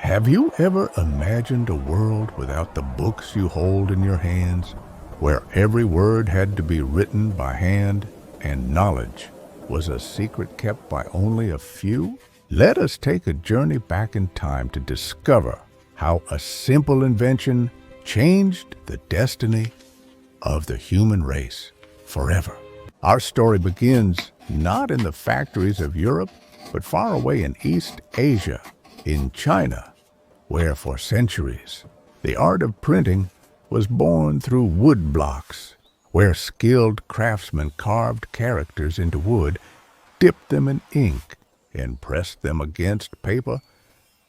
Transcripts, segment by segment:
Have you ever imagined a world without the books you hold in your hands, where every word had to be written by hand and knowledge was a secret kept by only a few? Let us take a journey back in time to discover how a simple invention changed the destiny of the human race forever. Our story begins not in the factories of Europe, but far away in East Asia, in China, where for centuries the art of printing was born through wood blocks, where skilled craftsmen carved characters into wood, dipped them in ink, and pressed them against paper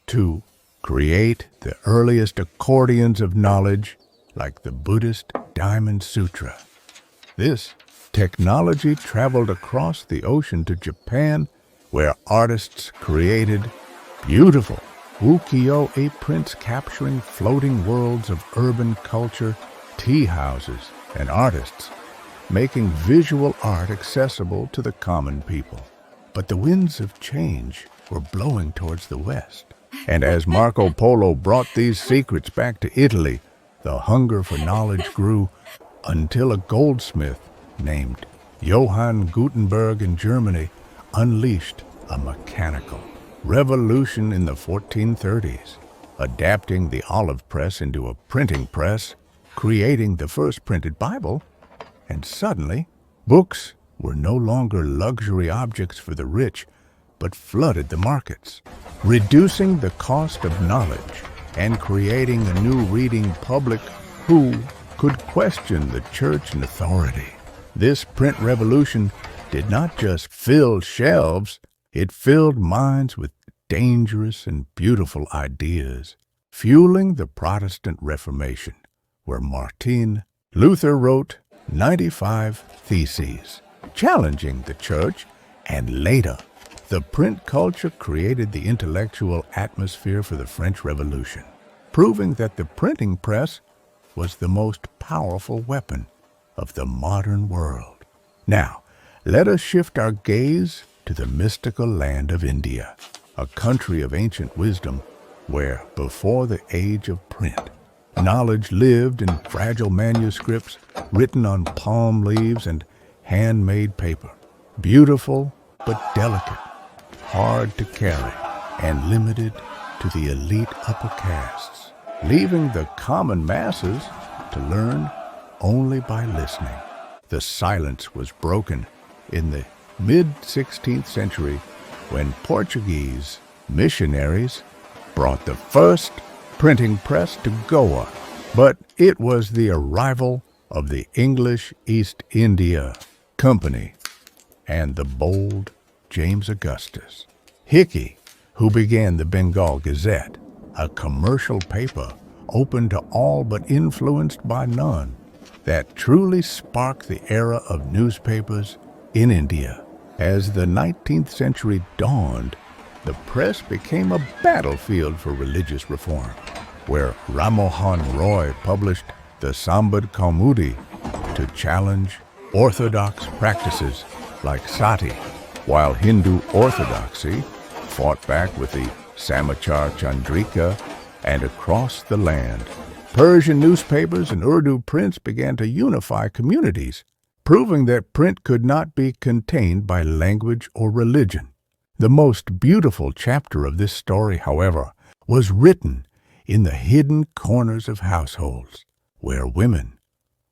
to create the earliest accordions of knowledge, like the Buddhist Diamond Sutra. This technology traveled across the ocean to Japan, where artists created beautiful ukiyo-e prints capturing floating worlds of urban culture, tea houses, and artists, making visual art accessible to the common people. But the winds of change were blowing towards the west. And as Marco Polo brought these secrets back to Italy, the hunger for knowledge grew until a goldsmith named Johann Gutenberg in Germany unleashed a mechanical revolution in the 1430s, adapting the olive press into a printing press, creating the first printed Bible, and suddenly, books were no longer luxury objects for the rich, but flooded the markets, reducing the cost of knowledge and creating a new reading public who could question the church and authority. This print revolution did not just fill shelves, it filled minds with dangerous and beautiful ideas, fueling the Protestant Reformation, where Martin Luther wrote 95 Theses, challenging the church, and later, the print culture created the intellectual atmosphere for the French Revolution, proving that the printing press was the most powerful weapon of the modern world. Now, let us shift our gaze to the mystical land of India, a country of ancient wisdom where, before the age of print, knowledge lived in fragile manuscripts written on palm leaves and handmade paper, beautiful but delicate, hard to carry, and limited to the elite upper castes, leaving the common masses to learn only by listening. The silence was broken in the mid-16th century when Portuguese missionaries brought the first printing press to Goa, but it was the arrival of the English East India Company and the bold James Augustus Hickey, who began the Bengal Gazette, a commercial paper open to all but influenced by none, that truly sparked the era of newspapers in India. As the 19th century dawned, the press became a battlefield for religious reform, where Ramohan Roy published the Sambad Kaumudi to challenge orthodox practices like sati, while Hindu orthodoxy fought back with the Samachar Chandrika, and across the land, Persian newspapers and Urdu prints began to unify communities, proving that print could not be contained by language or religion. The most beautiful chapter of this story, however, was written in the hidden corners of households, where women,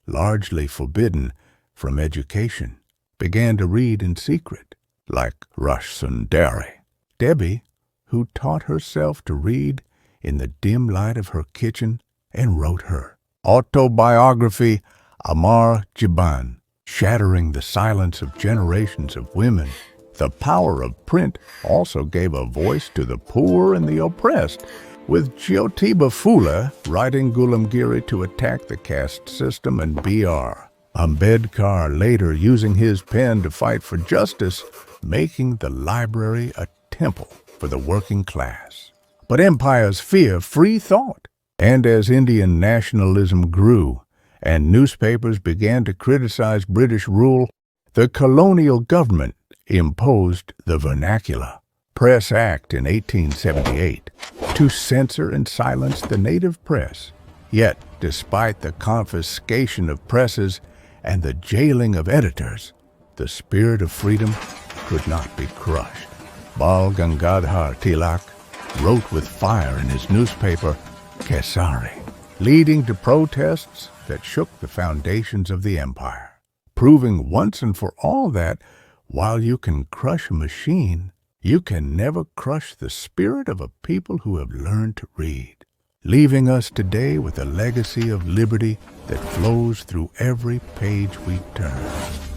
largely forbidden from education, began to read in secret, like Rush Sundari, Debbie, who taught herself to read in the dim light of her kitchen and wrote her autobiography, Amar Jiban, shattering the silence of generations of women. The power of print also gave a voice to the poor and the oppressed, with Jyotiba Phule writing Gulamgiri to attack the caste system and B.R. Ambedkar later using his pen to fight for justice, making the library a temple for the working class. But empires fear free thought, and as Indian nationalism grew and newspapers began to criticize British rule, the colonial government imposed the vernacular, Press Act in 1878 to censor and silence the native press. Yet, despite the confiscation of presses and the jailing of editors, the spirit of freedom could not be crushed. Bal Gangadhar Tilak wrote with fire in his newspaper, Kesari, leading to protests that shook the foundations of the empire, proving once and for all that, while you can crush a machine, you can never crush the spirit of a people who have learned to read, leaving us today with a legacy of liberty that flows through every page we turn.